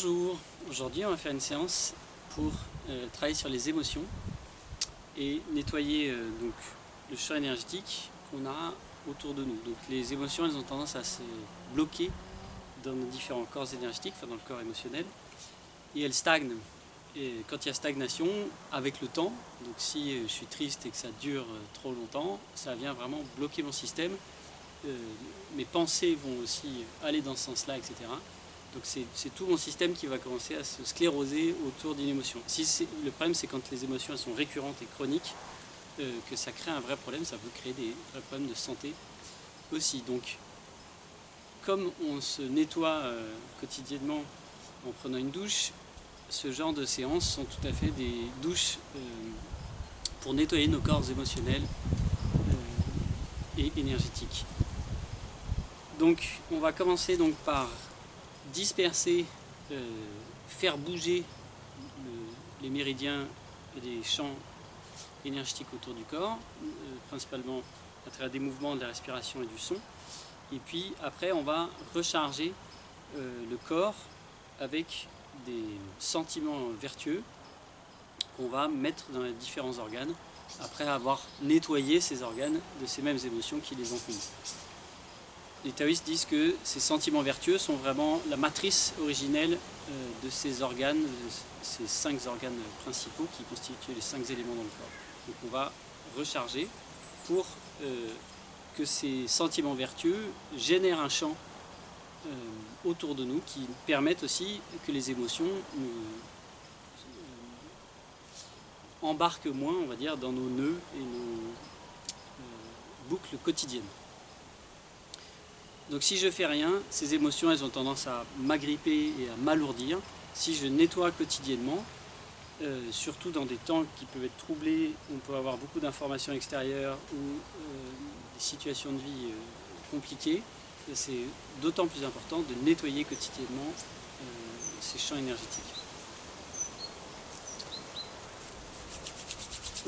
Bonjour, aujourd'hui on va faire une séance pour travailler sur les émotions et nettoyer donc, le champ énergétique qu'on a autour de nous. Donc les émotions elles ont tendance à se bloquer dans nos différents corps énergétiques, enfin dans le corps émotionnel, et elles stagnent. Et quand il y a stagnation, avec le temps, donc si je suis triste et que ça dure trop longtemps, ça vient vraiment bloquer mon système. Mes pensées vont aussi aller dans ce sens-là, etc. Donc c'est tout mon système qui va commencer à se scléroser autour d'une émotion. Le problème c'est quand les émotions elles sont récurrentes et chroniques, que ça crée un vrai problème, ça peut créer des vrais problèmes de santé aussi. Donc comme on se nettoie quotidiennement en prenant une douche, ce genre de séances sont tout à fait des douches pour nettoyer nos corps émotionnels et énergétiques. Donc on va commencer donc par disperser, faire bouger les méridiens et les champs énergétiques autour du corps, principalement à travers des mouvements de la respiration et du son. Et puis après on va recharger le corps avec des sentiments vertueux qu'on va mettre dans les différents organes après avoir nettoyé ces organes de ces mêmes émotions qui les ont connues. Les taoïstes disent que ces sentiments vertueux sont vraiment la matrice originelle de ces organes, ces 5 organes principaux qui constituent les 5 éléments dans le corps. Donc on va recharger pour que ces sentiments vertueux génèrent un champ autour de nous qui permettent aussi que les émotions embarquent moins, on va dire, dans nos nœuds et nos boucles quotidiennes. Donc si je fais rien, ces émotions elles ont tendance à m'agripper et à m'alourdir. Si je nettoie quotidiennement, surtout dans des temps qui peuvent être troublés, où on peut avoir beaucoup d'informations extérieures ou des situations de vie compliquées, c'est d'autant plus important de nettoyer quotidiennement ces champs énergétiques.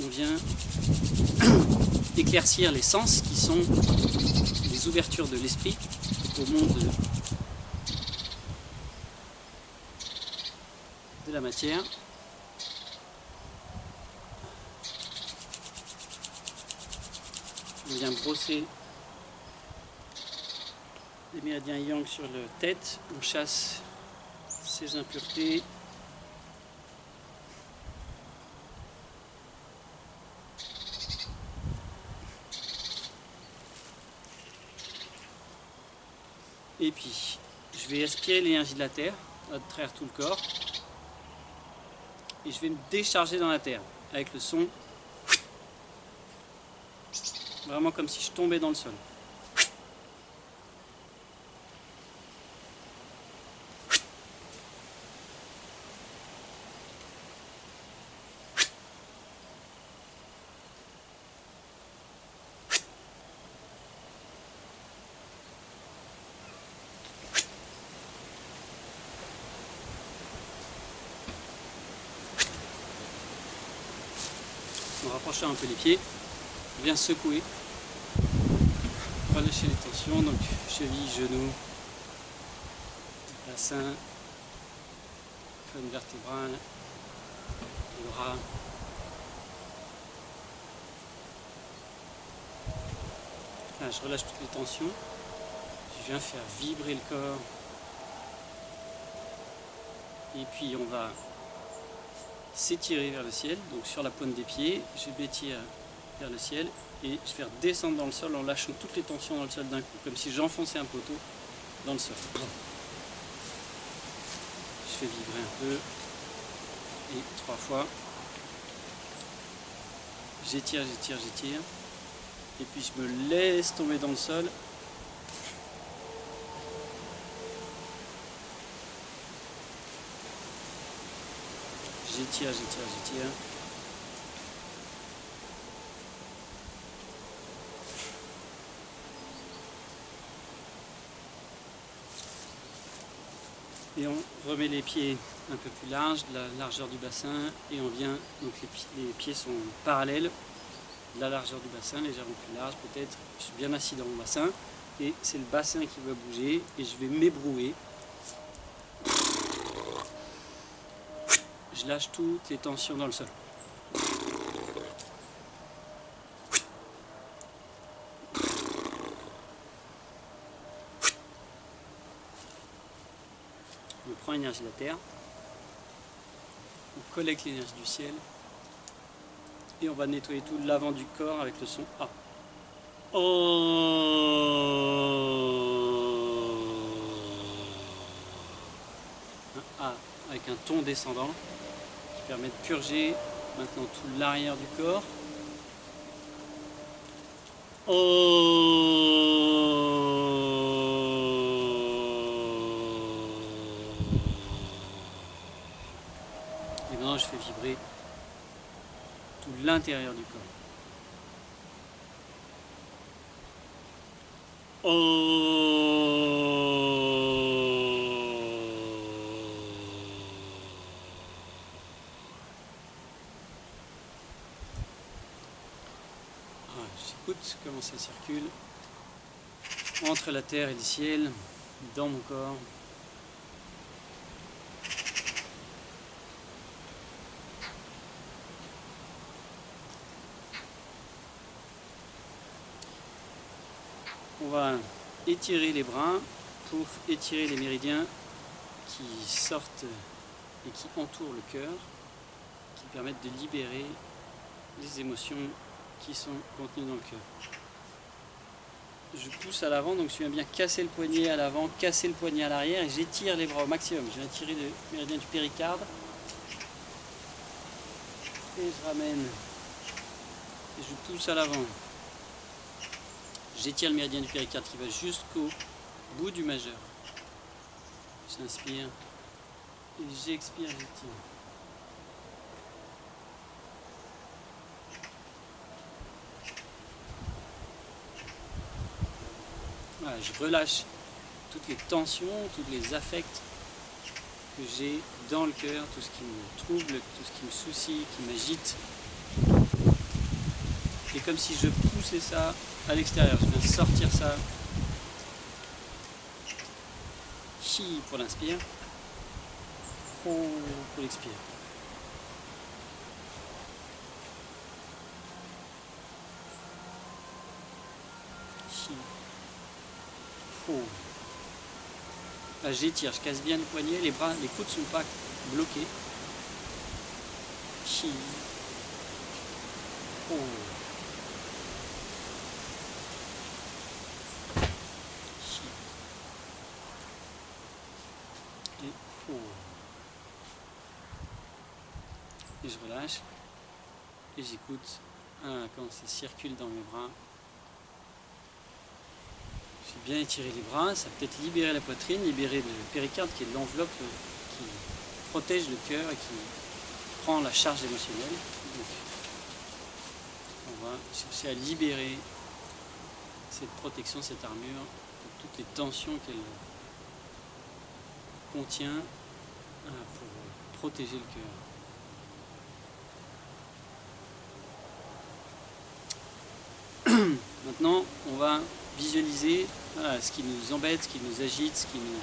On vient éclaircir les sens qui sont les ouvertures de l'esprit au monde de la matière. On vient brosser les méridiens yang sur la tête, on chasse ces impuretés. Et puis, je vais aspirer l'énergie de la terre à travers tout le corps. Et je vais me décharger dans la terre avec le son. Vraiment comme si je tombais dans le sol. En rapprochant un peu les pieds, je viens secouer, relâcher les tensions, donc cheville, genoux, bassin, colonne vertébrale, les bras. Là, je relâche toutes les tensions, je viens faire vibrer le corps, et puis on va s'étirer vers le ciel, donc sur la pointe des pieds, je m'étire vers le ciel et je vais redescendre dans le sol en lâchant toutes les tensions dans le sol d'un coup, comme si j'enfonçais un poteau dans le sol. Je fais vibrer un peu et 3 fois. J'étire, j'étire, j'étire et puis je me laisse tomber dans le sol. J'étire, j'étire, j'étire. Et on remet les pieds un peu plus larges, de la largeur du bassin, et on vient, donc les pieds sont parallèles de la largeur du bassin, légèrement plus large peut-être. Je suis bien assis dans mon bassin, et c'est le bassin qui va bouger, et je vais m'ébrouer je lâche toutes les tensions dans le sol. On prend l'énergie de la terre, on collecte l'énergie du ciel et on va nettoyer tout l'avant du corps avec le son A. Un A avec un ton descendant qui permet de purger maintenant tout l'arrière du corps. Et maintenant je fais vibrer tout l'intérieur du corps. J'écoute comment ça circule entre la terre et le ciel, dans mon corps. On va étirer les bras pour étirer les méridiens qui sortent et qui entourent le cœur, qui permettent de libérer les émotions qui sont contenues dans le cœur. Je pousse à l'avant, donc je viens bien casser le poignet à l'avant, casser le poignet à l'arrière et j'étire les bras au maximum. Je viens tirer le méridien du péricarde et je ramène et je pousse à l'avant. J'étire le méridien du péricarde qui va jusqu'au bout du majeur. J'inspire et j'expire, j'étire. Voilà, je relâche toutes les tensions, tous les affects que j'ai dans le cœur, tout ce qui me trouble, tout ce qui me soucie, qui m'agite. Et comme si je poussais ça à l'extérieur, je viens sortir ça. Chi pour l'inspire, Ho pour l'expire. Chi. Là j'étire, je casse bien le poignet, les bras, les coudes ne sont pas bloqués. Chi. Ho. Chi. Et ho. Et je relâche. Et j'écoute quand ça circule dans mes bras. J'ai bien étiré les bras, ça peut-être libérer la poitrine, libérer le péricarde qui est l'enveloppe qui protège le cœur et qui prend la charge émotionnelle. Donc, on va chercher à libérer cette protection, cette armure, de toutes les tensions qu'elle contient pour protéger le cœur. Maintenant, on va visualiser ce qui nous embête, ce qui nous agite, ce qui nous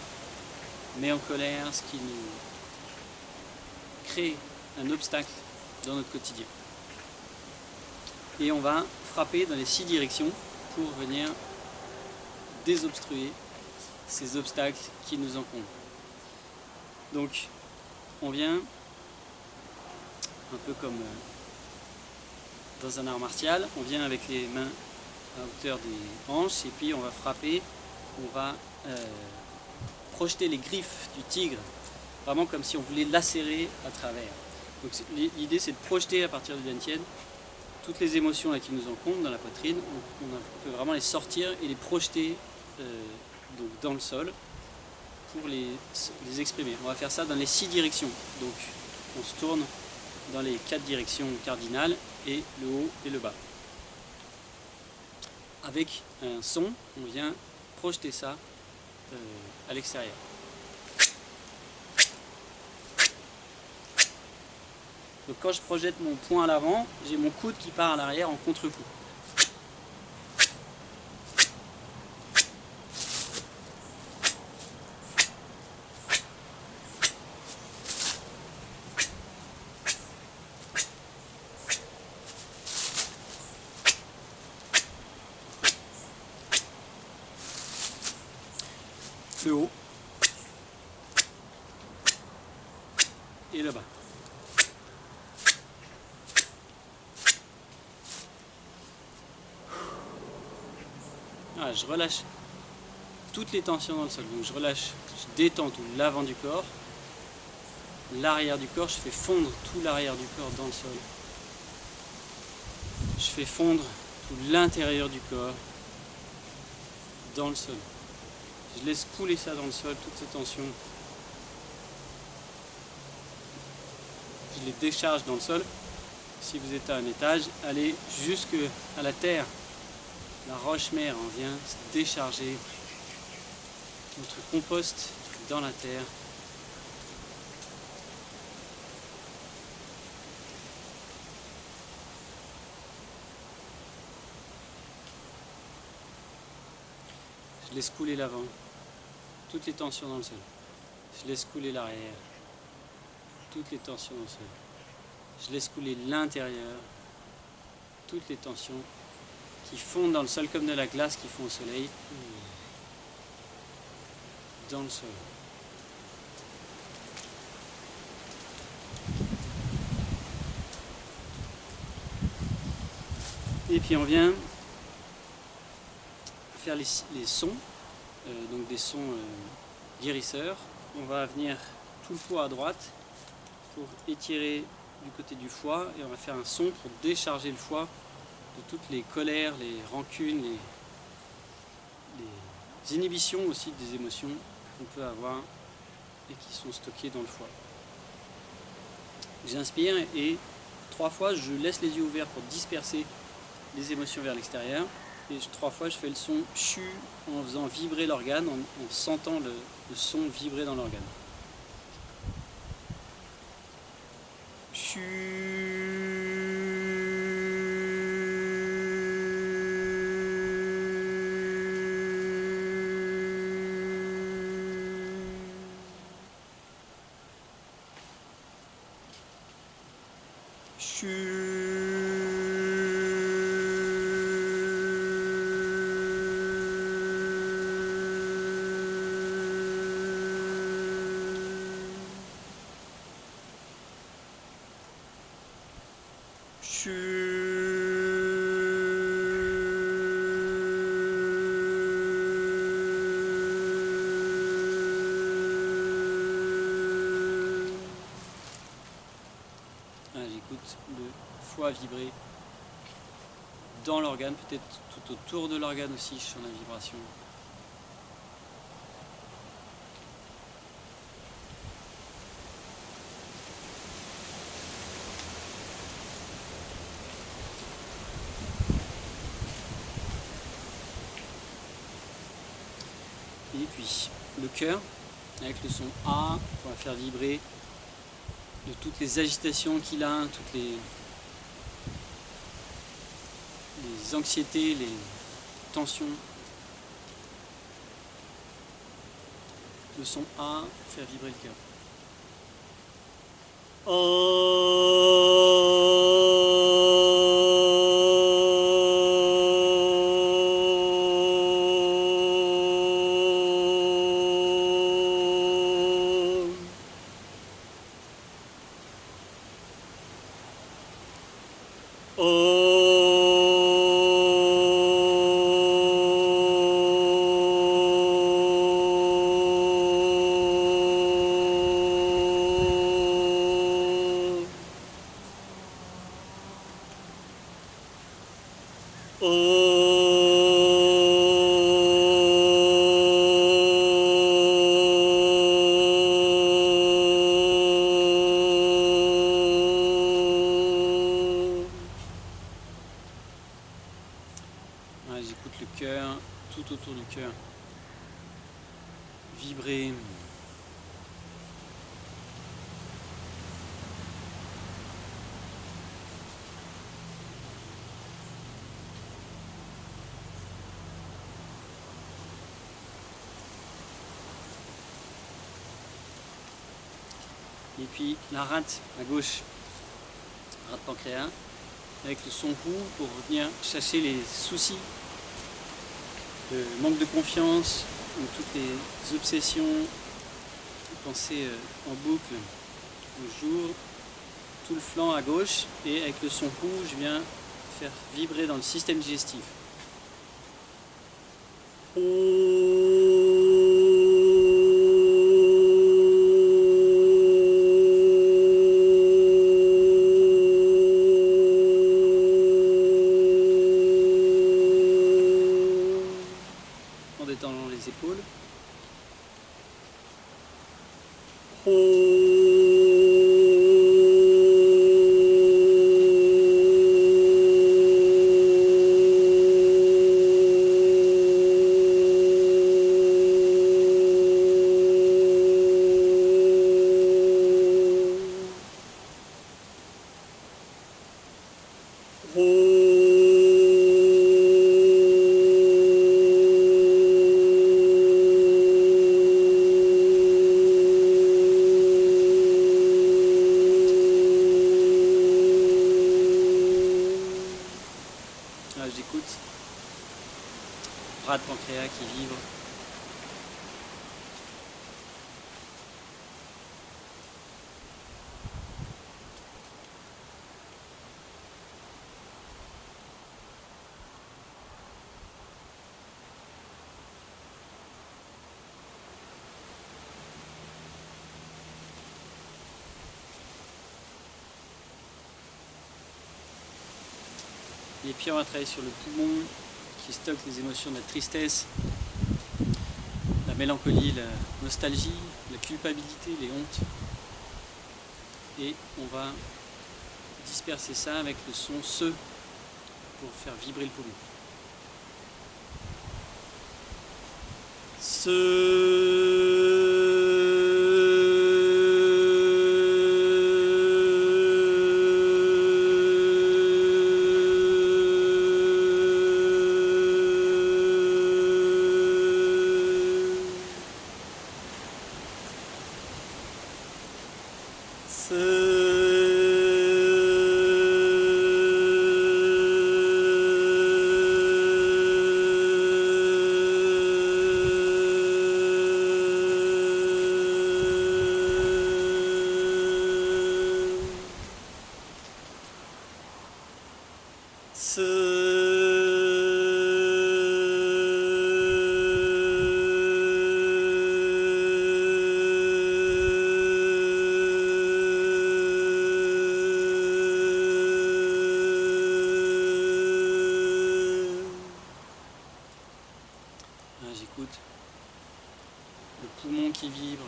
met en colère, ce qui nous crée un obstacle dans notre quotidien. Et on va frapper dans les 6 directions pour venir désobstruer ces obstacles qui nous encombrent. Donc, on vient un peu comme dans un art martial, on vient avec les mains à hauteur des hanches et puis on va frapper, on va projeter les griffes du tigre, vraiment comme si on voulait lacérer à travers. Donc l'idée c'est de projeter à partir du dantian toutes les émotions là, qui nous encombrent dans la poitrine, on peut vraiment les sortir et les projeter donc dans le sol pour les exprimer. On va faire ça dans les 6 directions, donc on se tourne dans les 4 directions cardinales et le haut et le bas. Avec un son, on vient projeter ça à l'extérieur. Donc quand je projette mon poing à l'avant, j'ai mon coude qui part à l'arrière en contre-coup. feu haut, et le bas. Voilà, je relâche toutes les tensions dans le sol. Donc je relâche, je détends tout l'avant du corps, l'arrière du corps, je fais fondre tout l'arrière du corps dans le sol. Je fais fondre tout l'intérieur du corps dans le sol. Je laisse couler ça dans le sol, toutes ces tensions. Je les décharge dans le sol. Si vous êtes à un étage, allez jusqu'à la terre. La roche-mère en vient se décharger votre compost dans la terre. Je laisse couler l'avant, toutes les tensions dans le sol. Je laisse couler l'arrière, toutes les tensions dans le sol. Je laisse couler l'intérieur, toutes les tensions qui fondent dans le sol comme de la glace qui fond au soleil. Dans le sol. Et puis on vient faire les sons, donc des sons guérisseurs. On va venir tout le poids à droite pour étirer du côté du foie et on va faire un son pour décharger le foie de toutes les colères, les rancunes, les inhibitions aussi des émotions qu'on peut avoir et qui sont stockées dans le foie. J'inspire et 3 fois je laisse les yeux ouverts pour disperser les émotions vers l'extérieur. Et 3 fois je fais le son chu en faisant vibrer l'organe, en sentant le son vibrer dans l'organe. Chu. J'écoute le foie vibrer dans l'organe, peut-être tout autour de l'organe aussi, je sens la vibration. Et puis le cœur, avec le son A, on va faire vibrer de toutes les agitations qu'il a, toutes les anxiétés, les tensions. Le son A, faire vibrer le cœur. J'écoute le cœur, tout autour du cœur, vibrer. Et puis la rate à gauche, rate pancréas, avec le son roux pour venir chercher les soucis, le manque de confiance, Donc toutes les obsessions, pensées en boucle au jour, tout le flanc à gauche, et avec le son rouge, je viens faire vibrer dans le système digestif. En détendant les épaules. J'écoute. Bras de pancréas qui vibre. Et puis on va travailler sur le poumon qui stocke les émotions de la tristesse, la mélancolie, la nostalgie, la culpabilité, les hontes. Et on va disperser ça avec le son se pour faire vibrer le poumon. J'écoute le poumon qui vibre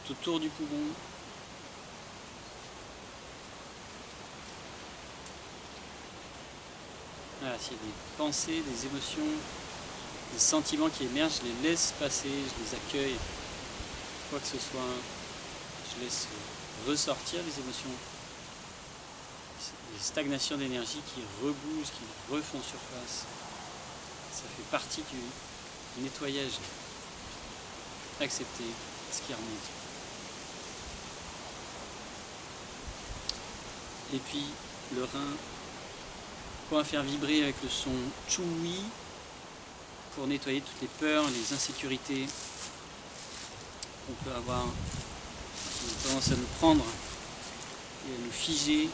tout autour du poumon. Voilà, s'il y a des pensées, des émotions, des sentiments qui émergent, je les laisse passer, je les accueille. Quoi que ce soit, je laisse ressortir les émotions. Les stagnations d'énergie qui rebougent, qui refont surface. Ça fait partie du nettoyage. Accepter ce qui remonte. Et puis le rein, on va faire vibrer avec le son choui pour nettoyer toutes les peurs, les insécurités qu'on peut avoir, qui ont tendance à nous prendre et à nous figer.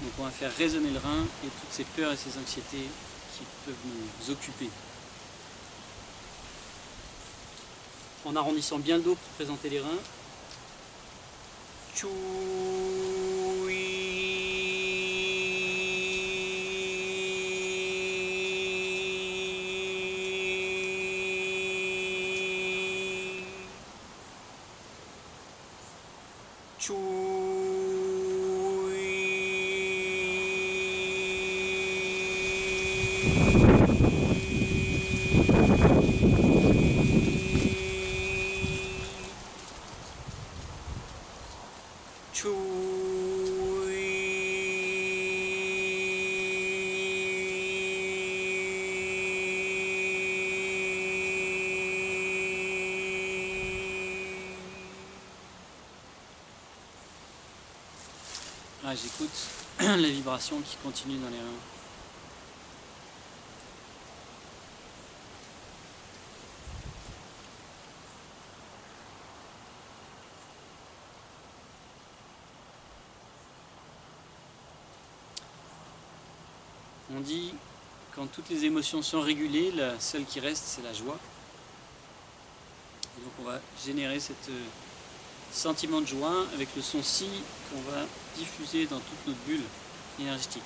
Donc on va faire résonner le rein et toutes ces peurs et ces anxiétés qui peuvent nous occuper. En arrondissant bien le dos pour présenter les reins. Choui. Ah, j'écoute la vibration qui continue dans les reins. On dit, quand toutes les émotions sont régulées, la seule qui reste, c'est la joie. Et donc on va générer ce sentiment de joie avec le son si qu'on va diffuser dans toute notre bulle énergétique.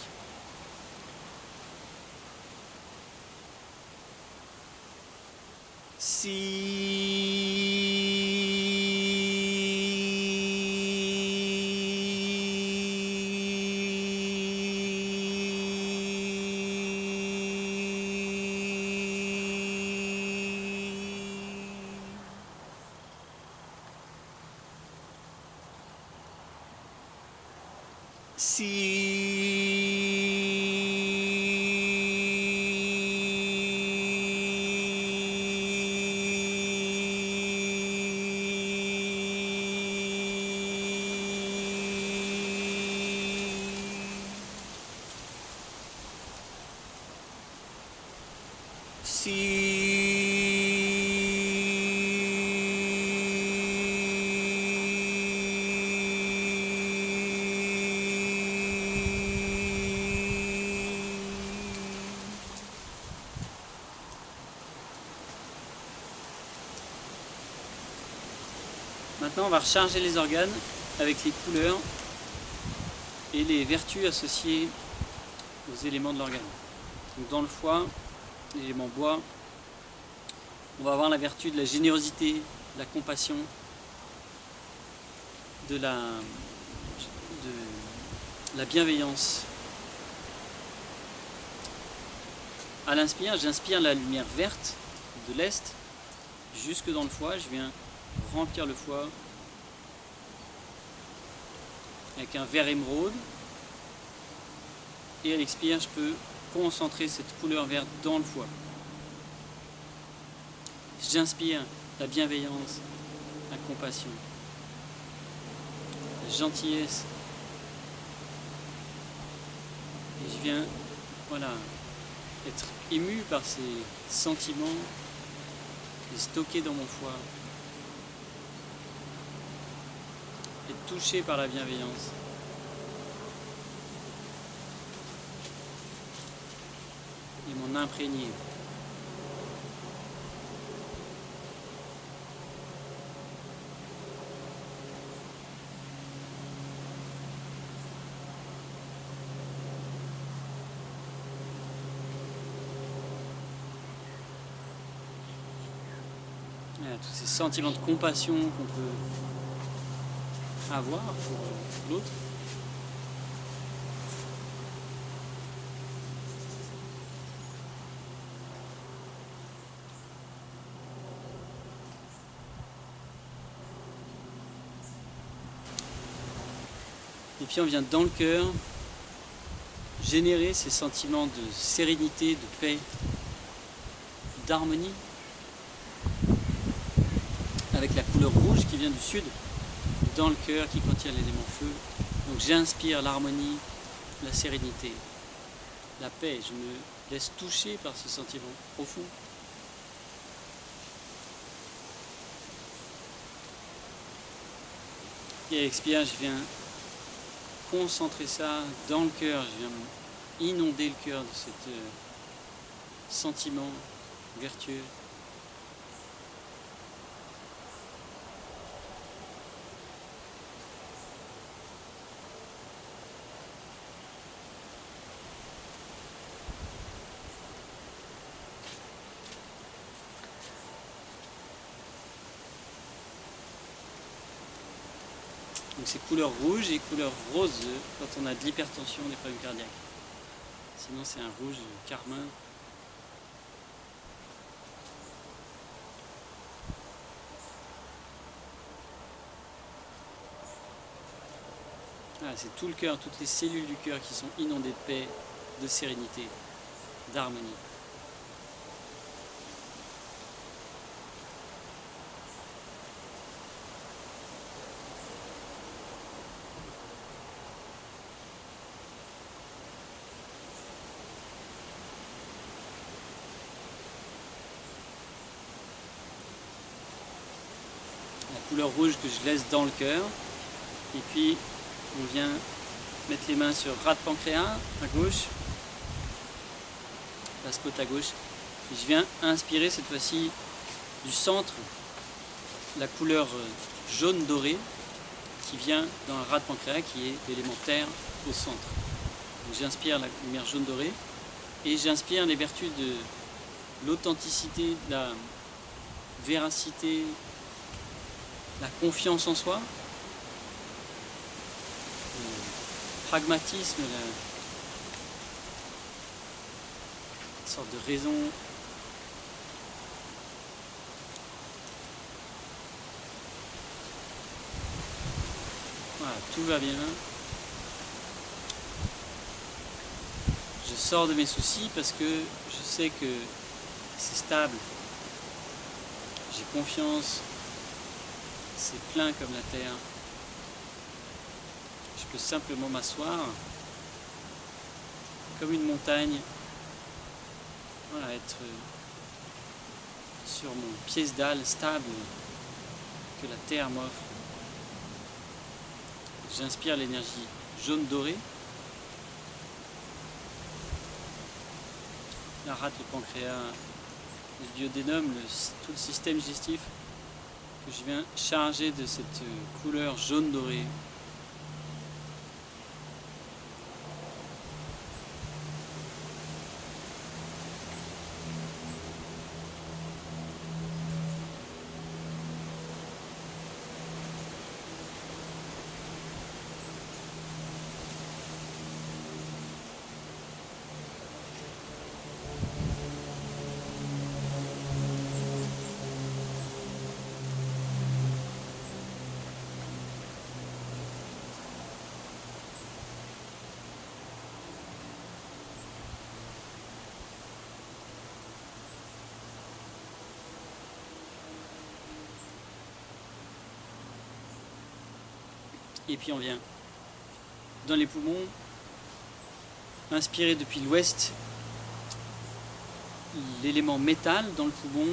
Maintenant, on va recharger les organes avec les couleurs et les vertus associées aux éléments de l'organe. Donc dans le foie, l'élément bois, on va avoir la vertu de la générosité, de la compassion, de la bienveillance. À l'inspire, j'inspire la lumière verte de l'est jusque dans le foie. Je viens remplir le foie avec un vert émeraude. Et à l'expire, je peux concentrer cette couleur verte dans le foie. J'inspire la bienveillance, la compassion, la gentillesse. Et je viens, voilà, être ému par ces sentiments, les stocker dans mon foie. Être touché par la bienveillance. Et m'en imprégner. Voilà, tous ces sentiments de compassion qu'on peut avoir pour l'autre. Et puis on vient dans le cœur générer ces sentiments de sérénité, de paix, d'harmonie, avec la couleur rouge qui vient du sud, dans le cœur qui contient l'élément feu. Donc j'inspire l'harmonie, la sérénité, la paix. Je me laisse toucher par ce sentiment profond. Et à l'expire, je viens concentrer ça dans le cœur. Je viens inonder le cœur de ce sentiment vertueux. Donc c'est couleur rouge et couleur rose quand on a de l'hypertension, des problèmes cardiaques. Sinon c'est un rouge carmin. Voilà, c'est tout le cœur, toutes les cellules du cœur qui sont inondées de paix, de sérénité, d'harmonie. Couleur rouge que je laisse dans le cœur. Et puis on vient mettre les mains sur ras de pancréas à gauche passe côte à gauche. Et je viens inspirer cette fois-ci du centre la couleur jaune doré qui vient dans la rate pancréas qui est l'élément terre au centre. J'inspire la lumière jaune dorée et j'inspire les vertus de l'authenticité, de la véracité, la confiance en soi, le pragmatisme, une sorte de raison. Voilà, tout va bien. Je sors de mes soucis parce que je sais que c'est stable. J'ai confiance. C'est plein comme la terre. Je peux simplement m'asseoir comme une montagne. Voilà, être sur mon piédestal stable que la terre m'offre. J'inspire l'énergie jaune dorée. La rate, le pancréas, le duodénum, tout le système digestif que je viens charger de cette couleur jaune dorée. Et puis on vient dans les poumons, inspirer depuis l'ouest l'élément métal dans le poumon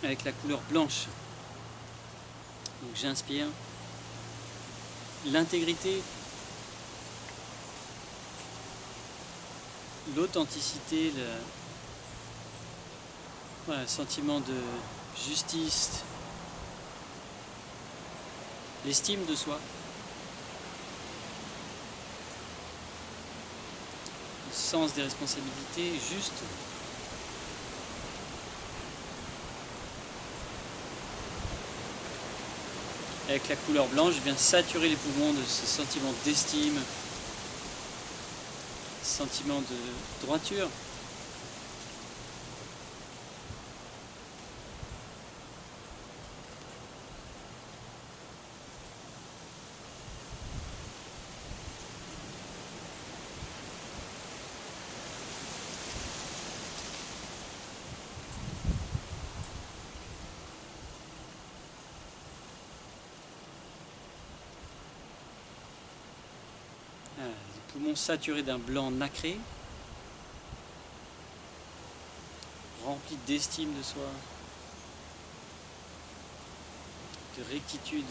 avec la couleur blanche. Donc j'inspire l'intégrité, l'authenticité, le sentiment de justice, l'estime de soi. Sens des responsabilités juste. Avec la couleur blanche, je viens saturer les poumons de ce sentiment d'estime, sentiment de droiture. Les poumons saturés d'un blanc nacré, remplis d'estime de soi, de rectitude.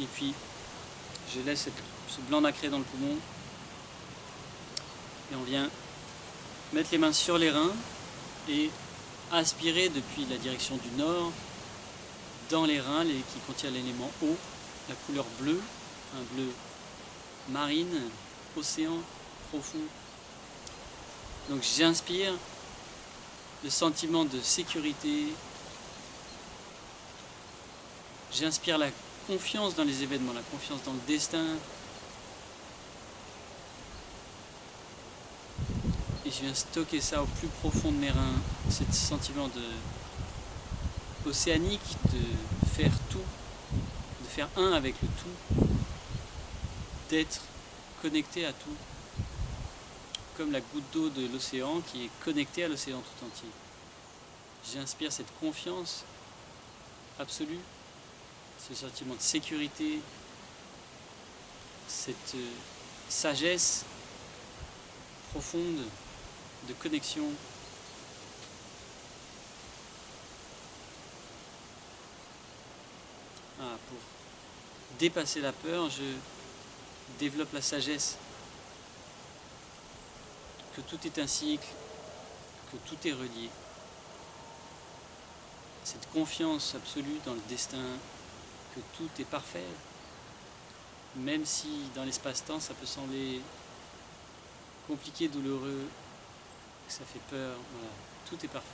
Et puis, je laisse ce blanc nacré dans le poumon. Et on vient mettre les mains sur les reins et aspirer depuis la direction du nord dans les reins qui contiennent l'élément eau, la couleur bleue, un bleu marine, océan profond. Donc j'inspire le sentiment de sécurité. J'inspire la confiance dans les événements, la confiance dans le destin. Et je viens stocker ça au plus profond de mes reins, ce sentiment océanique de faire tout, de faire un avec le tout, d'être connecté à tout, comme la goutte d'eau de l'océan qui est connectée à l'océan tout entier. J'inspire cette confiance absolue, ce sentiment de sécurité, cette sagesse profonde de connexion. Pour dépasser la peur, je développe la sagesse, que tout est un cycle, que tout est relié. Cette confiance absolue dans le destin, que tout est parfait, même si dans l'espace-temps ça peut sembler compliqué, douloureux, que ça fait peur, voilà, tout est parfait.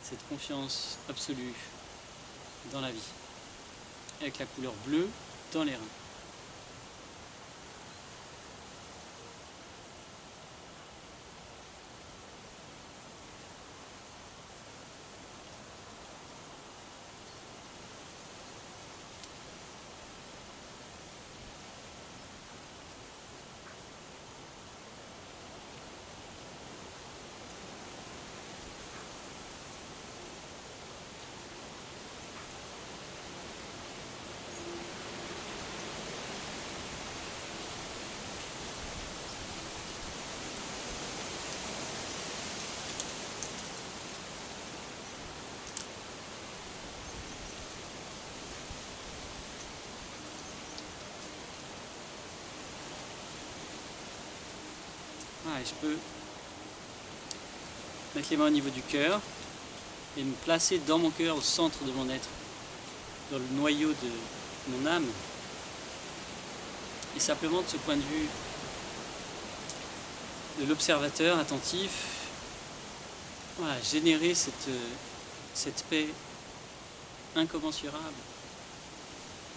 Cette confiance absolue dans la vie, avec la couleur bleue dans les reins. Et je peux mettre les mains au niveau du cœur et me placer dans mon cœur, au centre de mon être, dans le noyau de mon âme. Et simplement de ce point de vue de l'observateur attentif, voilà, générer cette paix incommensurable,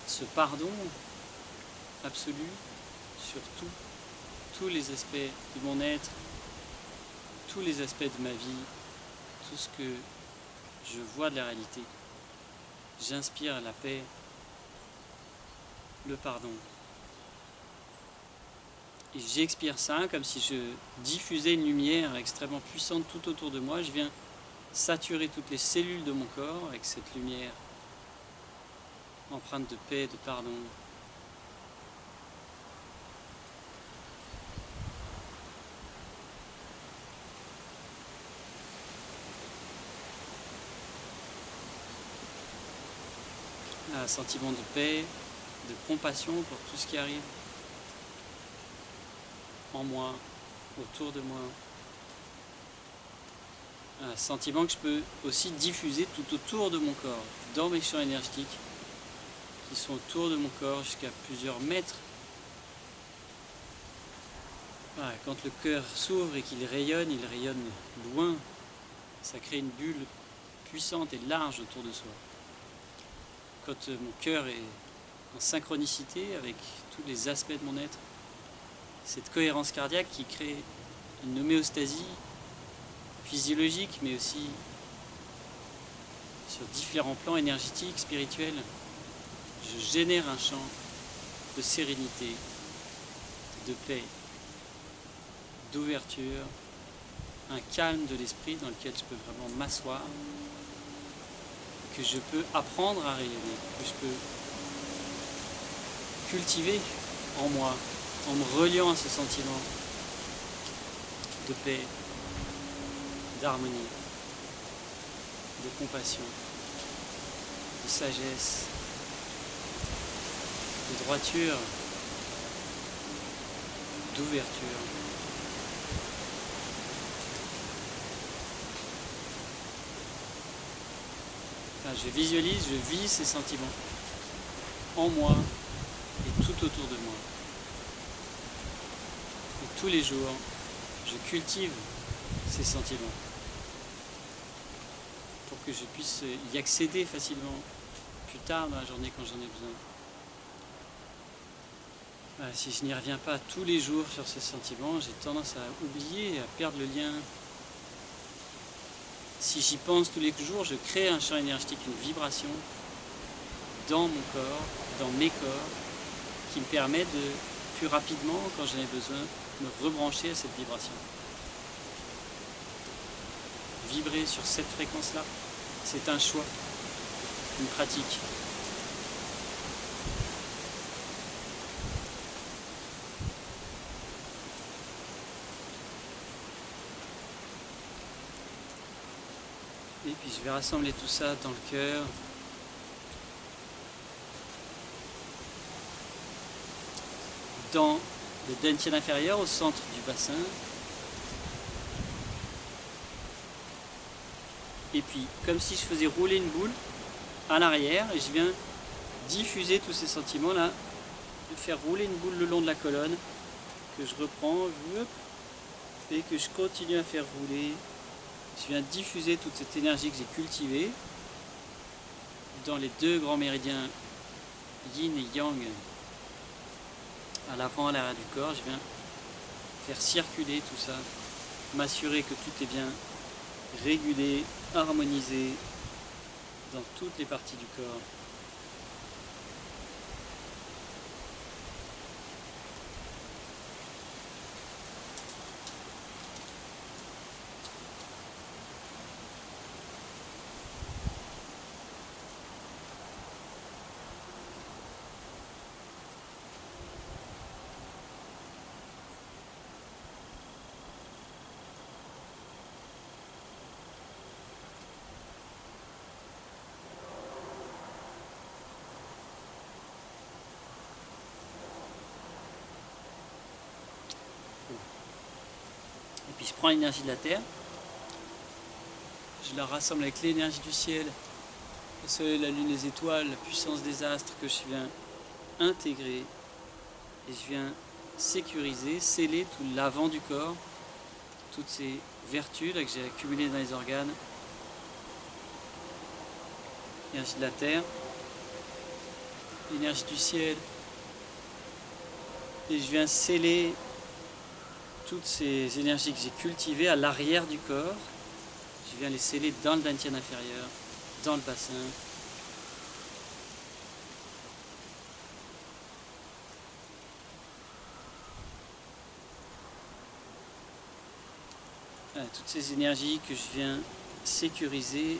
ce pardon absolu sur tous les aspects de mon être, tous les aspects de ma vie, tout ce que je vois de la réalité. J'inspire la paix, le pardon. Et j'expire ça comme si je diffusais une lumière extrêmement puissante tout autour de moi. Je viens saturer toutes les cellules de mon corps avec cette lumière empreinte de paix, de pardon. Un sentiment de paix, de compassion pour tout ce qui arrive en moi, autour de moi. Un sentiment que je peux aussi diffuser tout autour de mon corps, dans mes champs énergétiques qui sont autour de mon corps jusqu'à plusieurs mètres. Voilà, quand le cœur s'ouvre et qu'il rayonne, il rayonne loin. Ça crée une bulle puissante et large autour de soi. Quand mon cœur est en synchronicité avec tous les aspects de mon être, cette cohérence cardiaque qui crée une homéostasie physiologique, mais aussi sur différents plans énergétiques, spirituels, je génère un champ de sérénité, de paix, d'ouverture, un calme de l'esprit dans lequel je peux vraiment m'asseoir, que je peux apprendre à rayonner, que je peux cultiver en moi, en me reliant à ce sentiment de paix, d'harmonie, de compassion, de sagesse, de droiture, d'ouverture. Enfin, je visualise, je vis ces sentiments en moi et tout autour de moi. Et tous les jours, je cultive ces sentiments pour que je puisse y accéder facilement plus tard dans la journée quand j'en ai besoin. Si je n'y reviens pas tous les jours sur ces sentiments, j'ai tendance à oublier, à perdre le lien. Si j'y pense tous les jours, je crée un champ énergétique, une vibration dans mon corps, dans mes corps, qui me permet de, plus rapidement, quand j'en ai besoin, me rebrancher à cette vibration. Vibrer sur cette fréquence-là, c'est un choix. une pratique. Et puis je vais rassembler tout ça dans le cœur. Dans le dantian inférieur, au centre du bassin. Et puis, comme si je faisais rouler une boule à l'arrière, et je viens diffuser tous ces sentiments-là, de faire rouler une boule le long de la colonne, que je reprends, et que je continue à faire rouler. Je viens diffuser toute cette énergie que j'ai cultivée dans les deux grands méridiens yin et yang, à l'avant, à l'arrière du corps. Je viens faire circuler tout ça, m'assurer que tout est bien régulé, harmonisé dans toutes les parties du corps. Et puis je prends l'énergie de la terre, je la rassemble avec l'énergie du ciel, le soleil, la lune, les étoiles, la puissance des astres que je viens intégrer, et je viens sécuriser, sceller tout l'avant du corps, toutes ces vertus là, que j'ai accumulées dans les organes. L'énergie de la terre, l'énergie du ciel, et je viens sceller toutes ces énergies que j'ai cultivées à l'arrière du corps. Je viens les sceller dans le dantian inférieur, dans le bassin. Voilà, toutes ces énergies que je viens sécuriser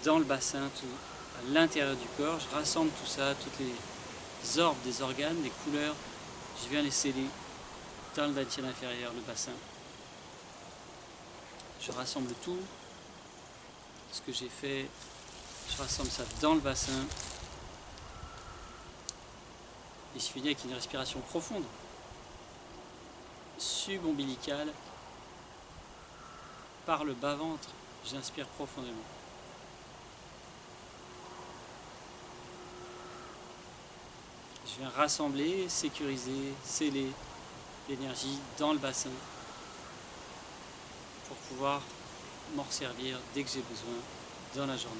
dans le bassin, tout à l'intérieur du corps. Je rassemble tout ça, toutes les orbes des organes, les couleurs. Je viens les sceller dans le dantian inférieur, le bassin. Je rassemble tout. Ce que j'ai fait, je rassemble ça dans le bassin. Et je finis avec une respiration profonde, subombilicale, par le bas-ventre. J'inspire profondément. Je viens rassembler, sécuriser, sceller l'énergie dans le bassin pour pouvoir m'en resservir dès que j'ai besoin dans la journée.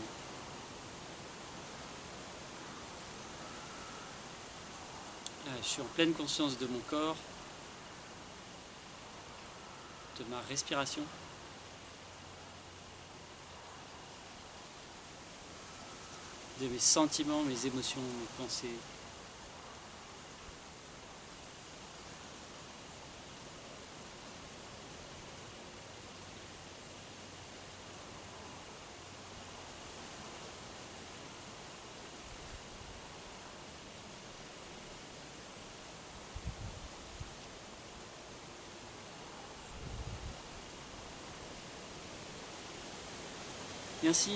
Je suis en pleine conscience de mon corps, de ma respiration. De mes sentiments, mes émotions, mes pensées. Et ainsi,